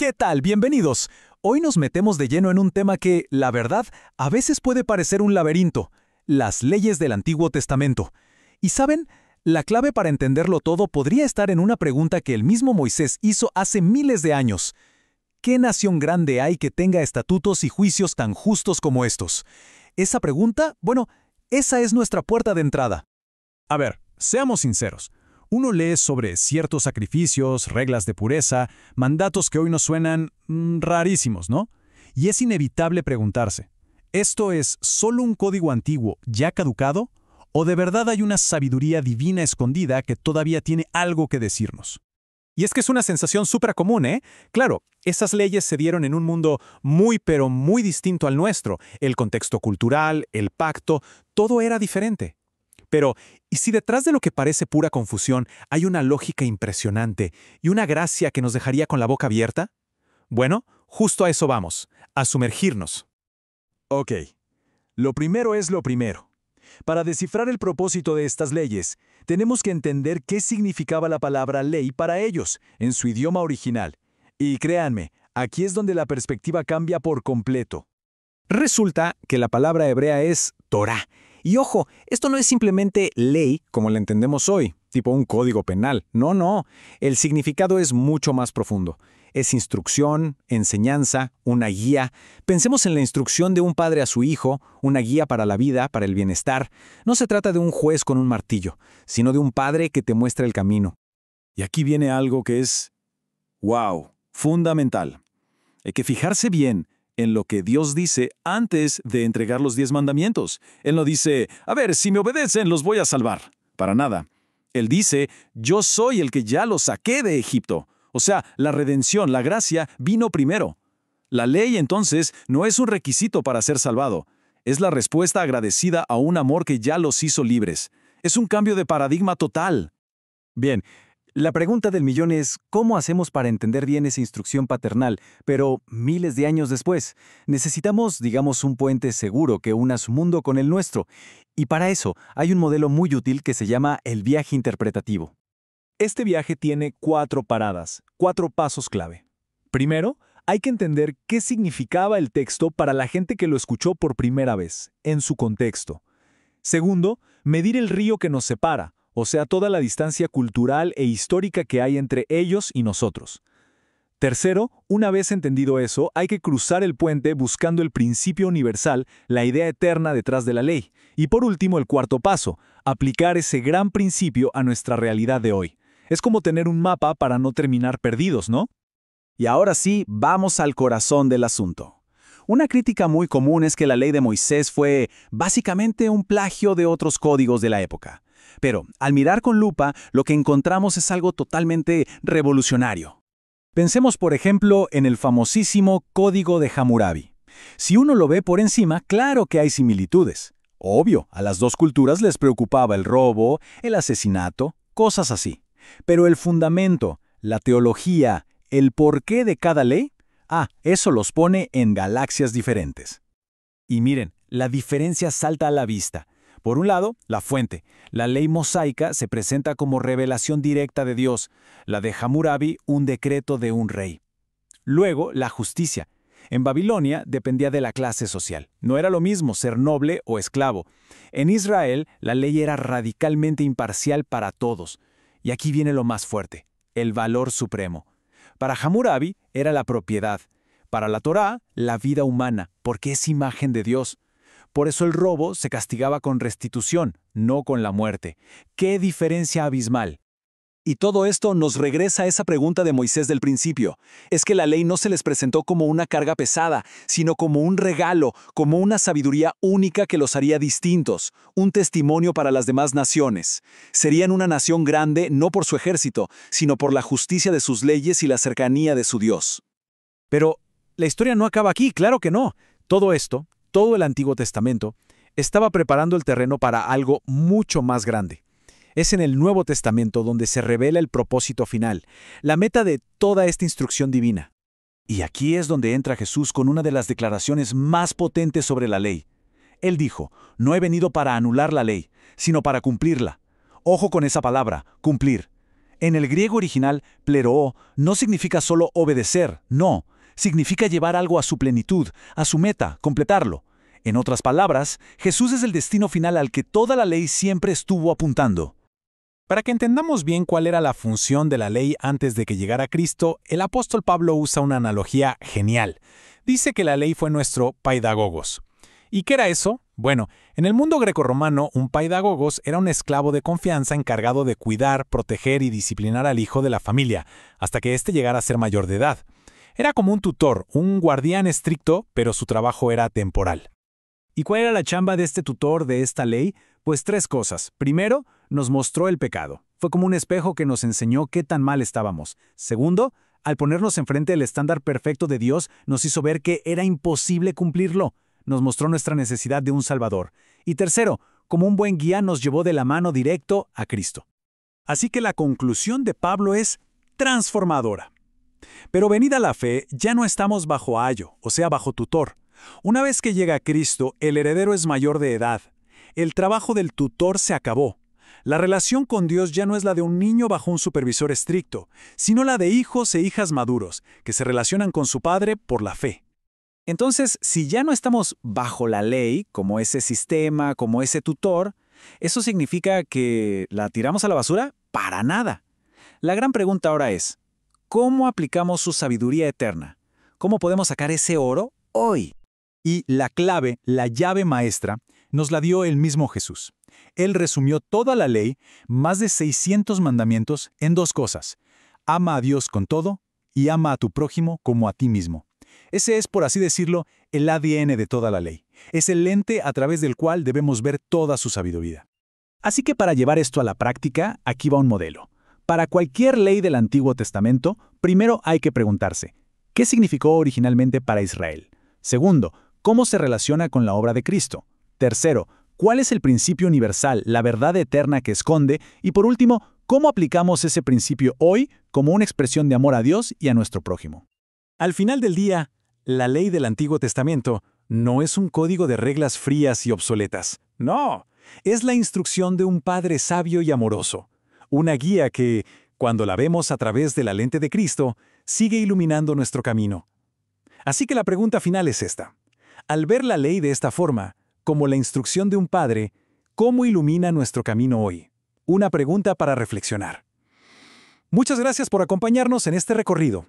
¿Qué tal? Bienvenidos. Hoy nos metemos de lleno en un tema que, la verdad, a veces puede parecer un laberinto: las leyes del Antiguo Testamento. Y saben, la clave para entenderlo todo podría estar en una pregunta que el mismo Moisés hizo hace miles de años. ¿Qué nación grande hay que tenga estatutos y juicios tan justos como estos? Esa pregunta, bueno, esa es nuestra puerta de entrada. A ver, seamos sinceros. Uno lee sobre ciertos sacrificios, reglas de pureza, mandatos que hoy nos suenan rarísimos, ¿no? Y es inevitable preguntarse, ¿esto es solo un código antiguo ya caducado? ¿O de verdad hay una sabiduría divina escondida que todavía tiene algo que decirnos? Y es que es una sensación súper común, ¿eh? Claro, esas leyes se dieron en un mundo muy pero muy distinto al nuestro. El contexto cultural, el pacto, todo era diferente. Pero, ¿y si detrás de lo que parece pura confusión hay una lógica impresionante y una gracia que nos dejaría con la boca abierta? Bueno, justo a eso vamos, a sumergirnos. Ok, lo primero es lo primero. Para descifrar el propósito de estas leyes, tenemos que entender qué significaba la palabra ley para ellos, en su idioma original. Y créanme, aquí es donde la perspectiva cambia por completo. Resulta que la palabra hebrea es Torá. Y ojo, esto no es simplemente ley como la entendemos hoy, tipo un código penal. No. El significado es mucho más profundo. Es instrucción, enseñanza, una guía. Pensemos en la instrucción de un padre a su hijo, una guía para la vida, para el bienestar. No se trata de un juez con un martillo, sino de un padre que te muestra el camino. Y aquí viene algo que es, wow, fundamental. Hay que fijarse bien en lo que Dios dice antes de entregar los 10 mandamientos. Él no dice, a ver, si me obedecen los voy a salvar. Para nada. Él dice, yo soy el que ya los saqué de Egipto. O sea, la redención, la gracia, vino primero. La ley, entonces, no es un requisito para ser salvado. Es la respuesta agradecida a un amor que ya los hizo libres. Es un cambio de paradigma total. Bien, la pregunta del millón es, ¿cómo hacemos para entender bien esa instrucción paternal, pero miles de años después? Necesitamos, digamos, un puente seguro que una su mundo con el nuestro. Y para eso hay un modelo muy útil que se llama el viaje interpretativo. Este viaje tiene 4 paradas, 4 pasos clave. Primero, hay que entender qué significaba el texto para la gente que lo escuchó por primera vez, en su contexto. Segundo, medir el río que nos separa, o sea, toda la distancia cultural e histórica que hay entre ellos y nosotros. Tercero, una vez entendido eso, hay que cruzar el puente buscando el principio universal, la idea eterna detrás de la ley. Y por último, el cuarto paso, aplicar ese gran principio a nuestra realidad de hoy. Es como tener un mapa para no terminar perdidos, ¿no? Y ahora sí, vamos al corazón del asunto. Una crítica muy común es que la ley de Moisés fue básicamente un plagio de otros códigos de la época. Pero, al mirar con lupa, lo que encontramos es algo totalmente revolucionario. Pensemos, por ejemplo, en el famosísimo Código de Hammurabi. Si uno lo ve por encima, claro que hay similitudes. Obvio, a las dos culturas les preocupaba el robo, el asesinato, cosas así. Pero el fundamento, la teología, el porqué de cada ley, eso los pone en galaxias diferentes. Y miren, la diferencia salta a la vista. Por un lado, la fuente. La ley mosaica se presenta como revelación directa de Dios, la de Hammurabi un decreto de un rey. Luego, la justicia. En Babilonia dependía de la clase social. No era lo mismo ser noble o esclavo. En Israel, la ley era radicalmente imparcial para todos. Y aquí viene lo más fuerte, el valor supremo. Para Hammurabi era la propiedad. Para la Torá, la vida humana, porque es imagen de Dios. Por eso el robo se castigaba con restitución, no con la muerte. ¡Qué diferencia abismal! Y todo esto nos regresa a esa pregunta de Moisés del principio. Es que la ley no se les presentó como una carga pesada, sino como un regalo, como una sabiduría única que los haría distintos, un testimonio para las demás naciones. Serían una nación grande no por su ejército, sino por la justicia de sus leyes y la cercanía de su Dios. Pero la historia no acaba aquí, claro que no. Todo esto, todo el Antiguo Testamento, estaba preparando el terreno para algo mucho más grande. Es en el Nuevo Testamento donde se revela el propósito final, la meta de toda esta instrucción divina. Y aquí es donde entra Jesús con una de las declaraciones más potentes sobre la ley. Él dijo, no he venido para anular la ley, sino para cumplirla. Ojo con esa palabra, cumplir. En el griego original, pleroo no significa solo obedecer, no, significa llevar algo a su plenitud, a su meta, completarlo. En otras palabras, Jesús es el destino final al que toda la ley siempre estuvo apuntando. Para que entendamos bien cuál era la función de la ley antes de que llegara Cristo, el apóstol Pablo usa una analogía genial. Dice que la ley fue nuestro paidagogos. ¿Y qué era eso? Bueno, en el mundo grecorromano, un paidagogos era un esclavo de confianza encargado de cuidar, proteger y disciplinar al hijo de la familia, hasta que éste llegara a ser mayor de edad. Era como un tutor, un guardián estricto, pero su trabajo era temporal. ¿Y cuál era la chamba de este tutor de esta ley? Pues 3 cosas. Primero, nos mostró el pecado. Fue como un espejo que nos enseñó qué tan mal estábamos. Segundo, al ponernos enfrente del estándar perfecto de Dios, nos hizo ver que era imposible cumplirlo. Nos mostró nuestra necesidad de un Salvador. Y tercero, como un buen guía nos llevó de la mano directo a Cristo. Así que la conclusión de Pablo es transformadora. Pero venida la fe, ya no estamos bajo ayo, o sea, bajo tutor. Una vez que llega Cristo, el heredero es mayor de edad. El trabajo del tutor se acabó. La relación con Dios ya no es la de un niño bajo un supervisor estricto, sino la de hijos e hijas maduros, que se relacionan con su padre por la fe. Entonces, si ya no estamos bajo la ley, como ese sistema, como ese tutor, ¿eso significa que la tiramos a la basura? Para nada. La gran pregunta ahora es, ¿cómo aplicamos su sabiduría eterna? ¿Cómo podemos sacar ese oro hoy? Y la clave, la llave maestra, nos la dio el mismo Jesús. Él resumió toda la ley, más de 600 mandamientos, en 2 cosas. Ama a Dios con todo y ama a tu prójimo como a ti mismo. Ese es, por así decirlo, el ADN de toda la ley. Es el lente a través del cual debemos ver toda su sabiduría. Así que para llevar esto a la práctica, aquí va un modelo. Para cualquier ley del Antiguo Testamento, primero hay que preguntarse, ¿qué significó originalmente para Israel? Segundo, ¿cómo se relaciona con la obra de Cristo? Tercero, ¿cuál es el principio universal, la verdad eterna que esconde? Y por último, ¿cómo aplicamos ese principio hoy como una expresión de amor a Dios y a nuestro prójimo? Al final del día, la ley del Antiguo Testamento no es un código de reglas frías y obsoletas. No, es la instrucción de un Padre sabio y amoroso. Una guía que, cuando la vemos a través de la lente de Cristo, sigue iluminando nuestro camino. Así que la pregunta final es esta. Al ver la ley de esta forma, como la instrucción de un padre, ¿cómo ilumina nuestro camino hoy? Una pregunta para reflexionar. Muchas gracias por acompañarnos en este recorrido.